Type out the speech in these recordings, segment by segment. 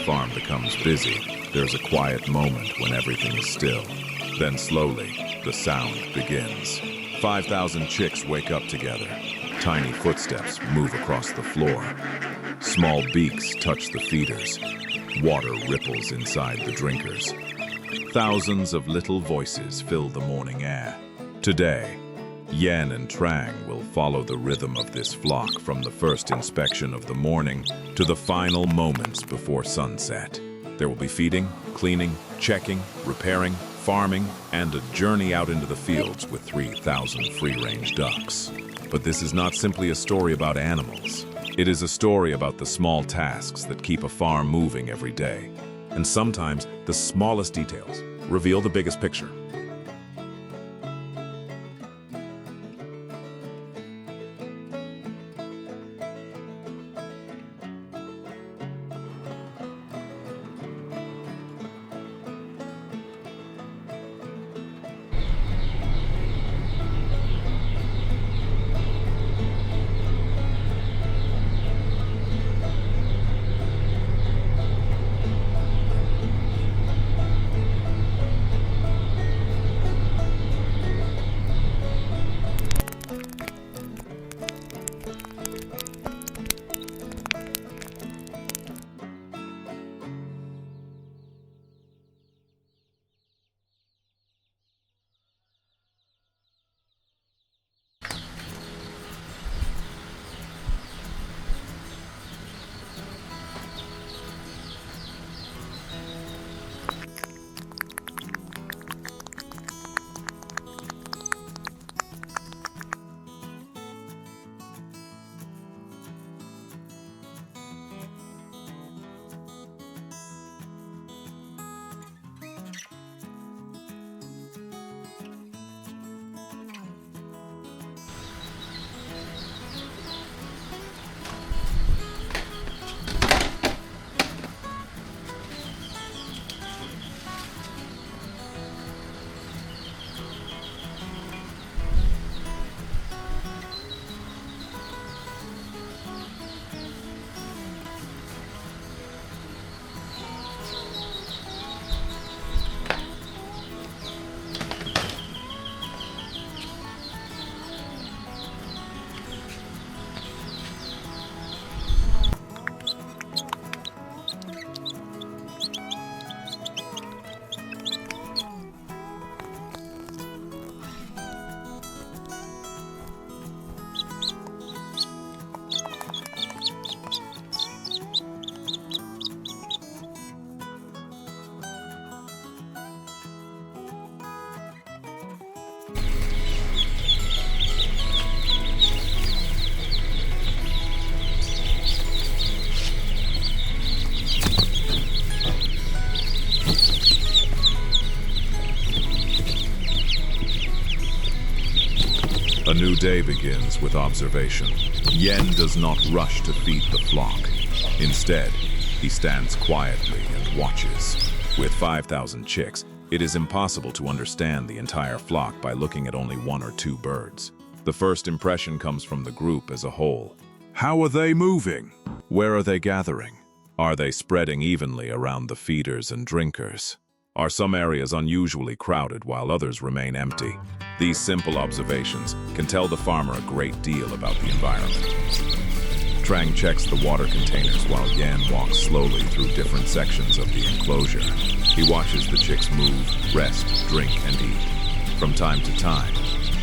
farm becomes busy, there's a quiet moment when everything is still. Then slowly, the sound begins. 5,000 chicks wake up together. Tiny footsteps move across the floor. Small beaks touch the feeders. Water ripples inside the drinkers. Thousands of little voices fill the morning air. Today, Yen and Trang will follow the rhythm of this flock from the first inspection of the morning to the final moments before sunset. There will be feeding, cleaning, checking, repairing, farming, and a journey out into the fields with 3,000 free-range ducks. But this is not simply a story about animals. It is a story about the small tasks that keep a farm moving every day. And sometimes the smallest details reveal the biggest picture. A new day begins with observation. Yen does not rush to feed the flock. Instead, he stands quietly and watches. With 5,000 chicks, it is impossible to understand the entire flock by looking at only one or two birds. The first impression comes from the group as a whole. How are they moving? Where are they gathering? Are they spreading evenly around the feeders and drinkers? Are some areas unusually crowded while others remain empty? These simple observations can tell the farmer a great deal about the environment. Trang checks the water containers while Yan walks slowly through different sections of the enclosure. He watches the chicks move, rest, drink, and eat. From time to time,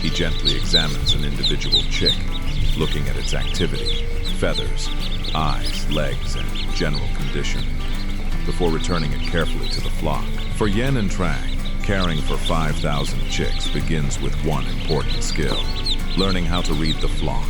he gently examines an individual chick, looking at its activity, feathers, eyes, legs, and general condition, before returning it carefully to the flock. For Yen and Trang, caring for 5,000 chicks begins with one important skill: learning how to read the flock.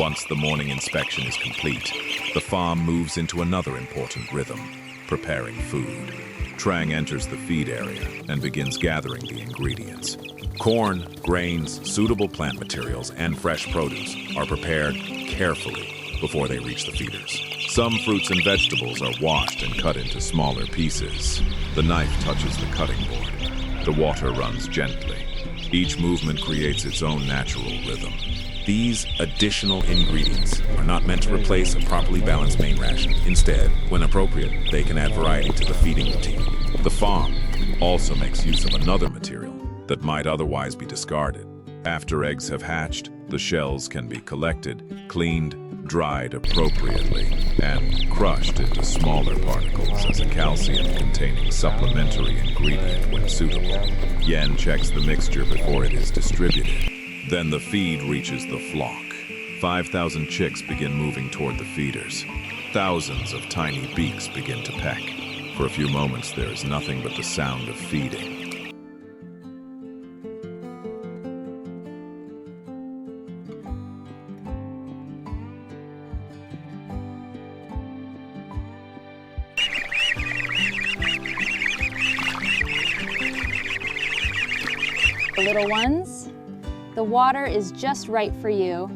Once the morning inspection is complete, the farm moves into another important rhythm, preparing food. Trang enters the feed area and begins gathering the ingredients. Corn, grains, suitable plant materials, and fresh produce are prepared carefully before they reach the feeders. Some fruits and vegetables are washed and cut into smaller pieces. The knife touches the cutting board. The water runs gently. Each movement creates its own natural rhythm. These additional ingredients are not meant to replace a properly balanced main ration. Instead, when appropriate, they can add variety to the feeding routine. The farm also makes use of another material that might otherwise be discarded. After eggs have hatched, the shells can be collected, cleaned, dried appropriately, and crushed into smaller particles as a calcium-containing supplementary ingredient when suitable. Yen checks the mixture before it is distributed. Then the feed reaches the flock. 5,000 chicks begin moving toward the feeders. Thousands of tiny beaks begin to peck. For a few moments, there is nothing but the sound of feeding. Little ones, the water is just right for you.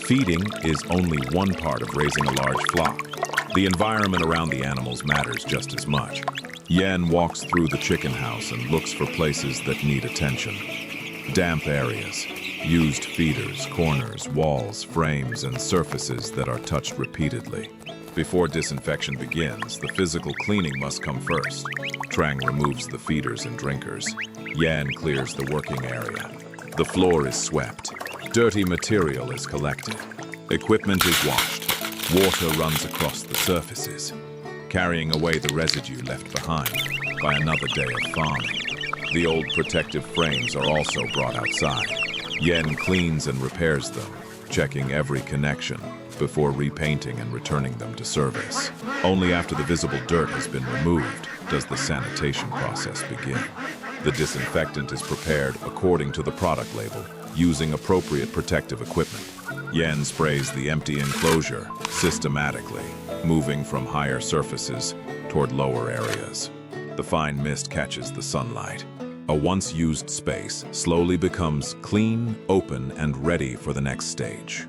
Feeding is only one part of raising a large flock. The environment around the animals matters just as much. Yen walks through the chicken house and looks for places that need attention. Damp areas, used feeders, corners, walls, frames, and surfaces that are touched repeatedly. Before disinfection begins, the physical cleaning must come first. Trang removes the feeders and drinkers. Yan clears the working area. The floor is swept. Dirty material is collected. Equipment is washed. Water runs across the surfaces, carrying away the residue left behind by another day of farming. The old protective frames are also brought outside. Yen cleans and repairs them, checking every connection before repainting and returning them to service. Only after the visible dirt has been removed does the sanitation process begin. The disinfectant is prepared according to the product label, using appropriate protective equipment. Yen sprays the empty enclosure systematically, moving from higher surfaces toward lower areas. The fine mist catches the sunlight. A once-used space slowly becomes clean, open, and ready for the next stage.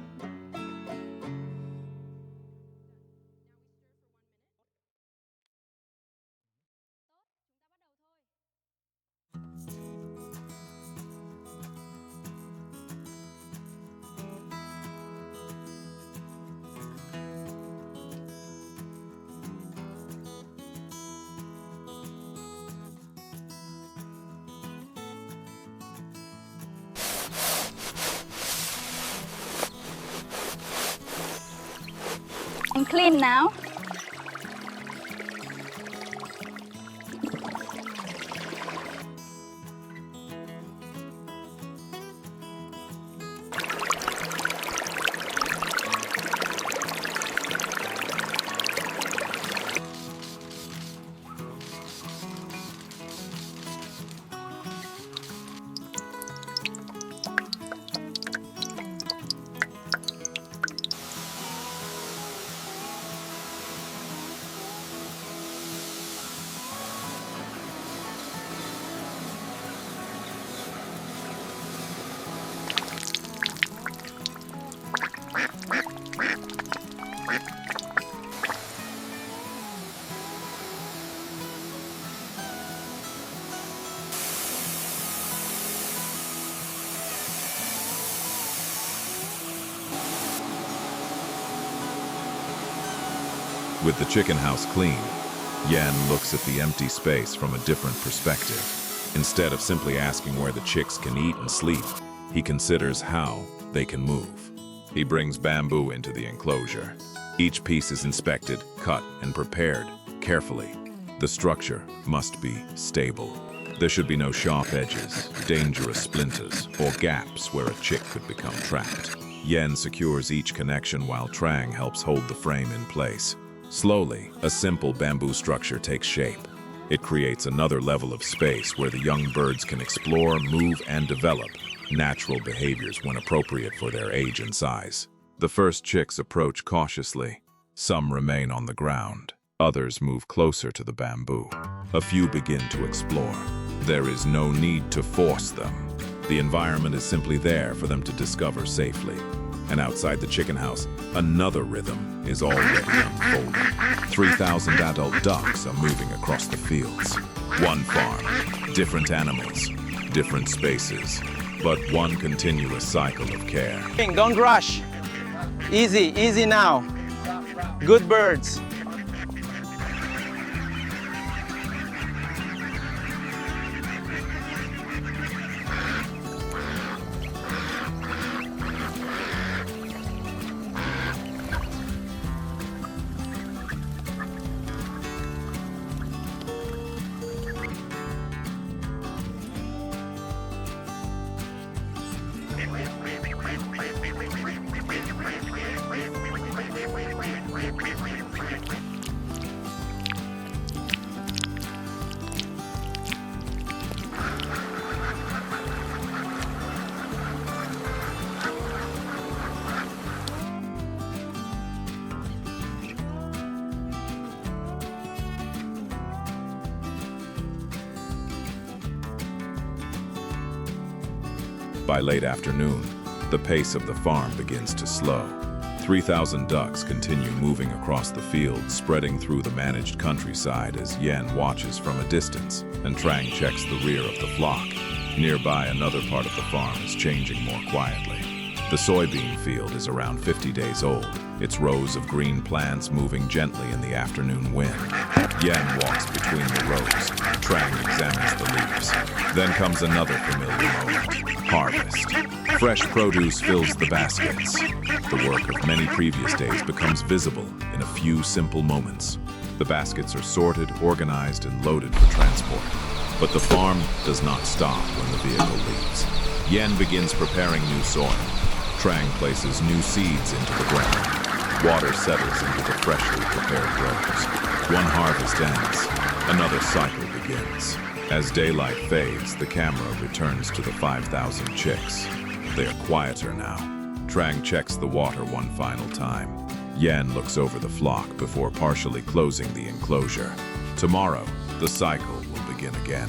And clean now. With the chicken house clean, Yen looks at the empty space from a different perspective. Instead of simply asking where the chicks can eat and sleep, he considers how they can move. He brings bamboo into the enclosure. Each piece is inspected, cut, and prepared carefully. The structure must be stable. There should be no sharp edges, dangerous splinters, or gaps where a chick could become trapped. Yen secures each connection while Trang helps hold the frame in place. Slowly, a simple bamboo structure takes shape. It creates another level of space where the young birds can explore, move, and develop natural behaviors when appropriate for their age and size. The first chicks approach cautiously. Some remain on the ground. Others move closer to the bamboo. A few begin to explore. There is no need to force them. The environment is simply there for them to discover safely. And outside the chicken house, another rhythm is already unfolding. 3,000 adult ducks are moving across the fields. One farm, different animals, different spaces, but one continuous cycle of care. Don't rush. Easy, easy now. Good birds. By late afternoon, the pace of the farm begins to slow. 3,000 ducks continue moving across the field, spreading through the managed countryside as Yen watches from a distance and Trang checks the rear of the flock. Nearby, another part of the farm is changing more quietly. The soybean field is around 50 days old, its rows of green plants moving gently in the afternoon wind. Yen walks between the rows. Trang examines the leaves. Then comes another familiar moment: harvest. Fresh produce fills the baskets. The work of many previous days becomes visible in a few simple moments. The baskets are sorted, organized, and loaded for transport. But the farm does not stop when the vehicle leaves. Yen begins preparing new soil. Trang places new seeds into the ground. Water settles into the freshly prepared rows. One harvest ends, another cycle begins. As daylight fades, the camera returns to the 5,000 chicks. They are quieter now. Trang checks the water one final time. Yen looks over the flock before partially closing the enclosure. Tomorrow, the cycle will begin again.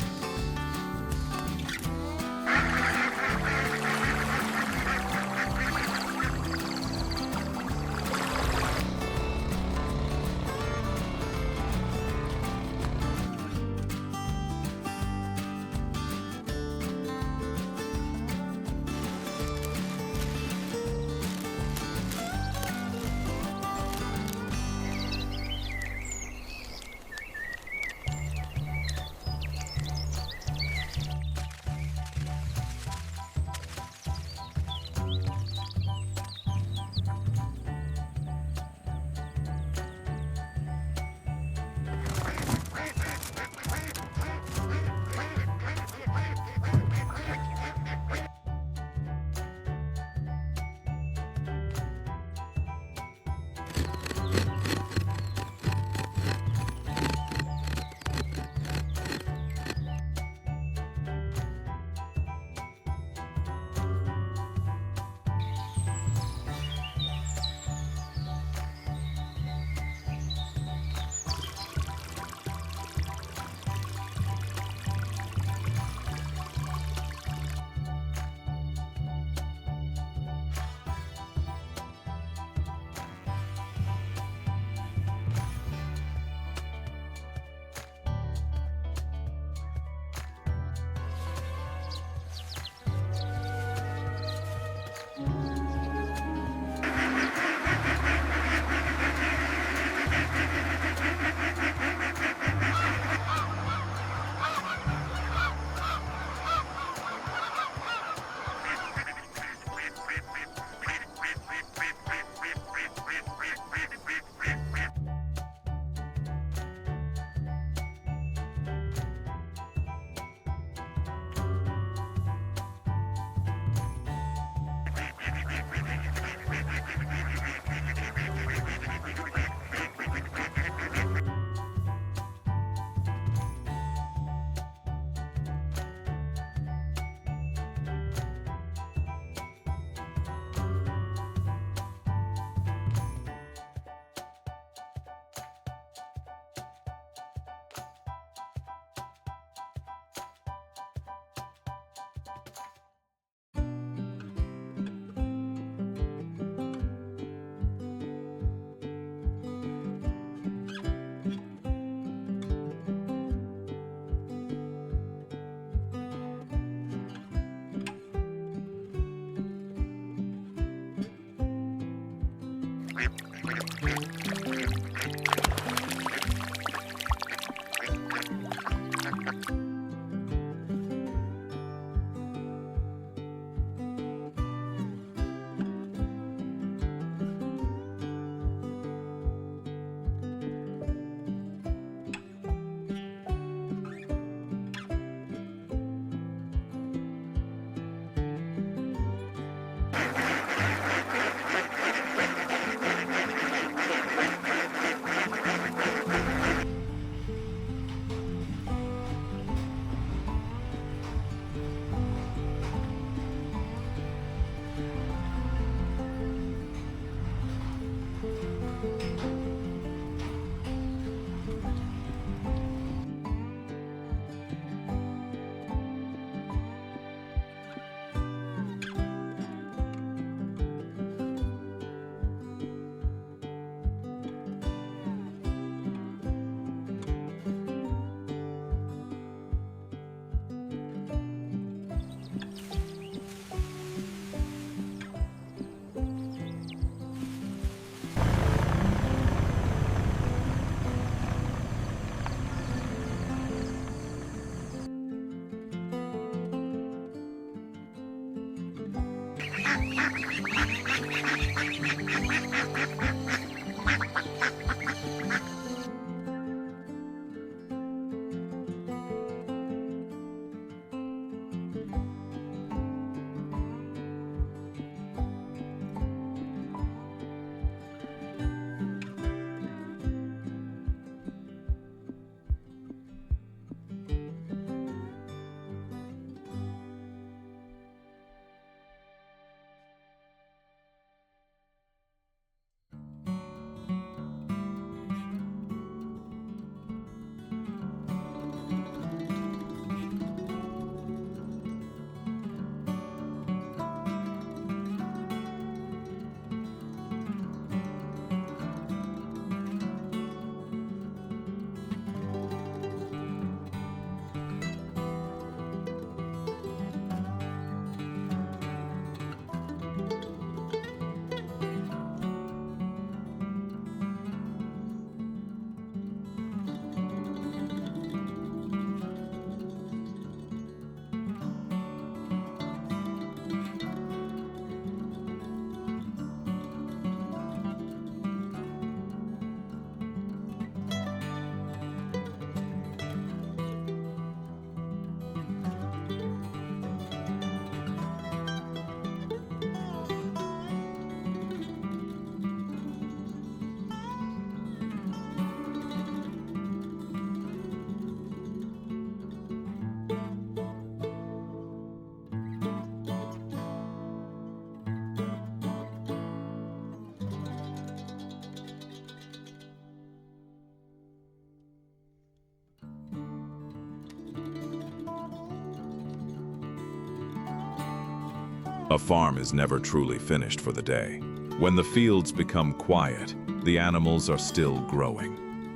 A farm is never truly finished for the day. When the fields become quiet, the animals are still growing.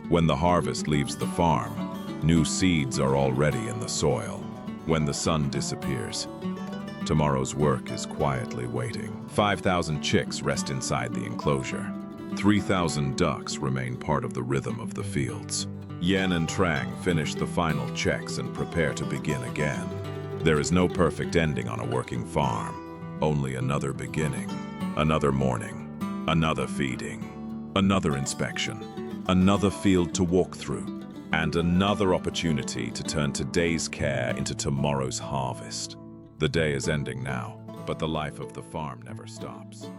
When the harvest leaves the farm, new seeds are already in the soil. When the sun disappears, tomorrow's work is quietly waiting. 5,000 chicks rest inside the enclosure. 3,000 ducks remain part of the rhythm of the fields. Yen and Trang finish the final checks and prepare to begin again. There is no perfect ending on a working farm. Only another beginning, another morning, another feeding, another inspection, another field to walk through, and another opportunity to turn today's care into tomorrow's harvest. The day is ending now, but the life of the farm never stops.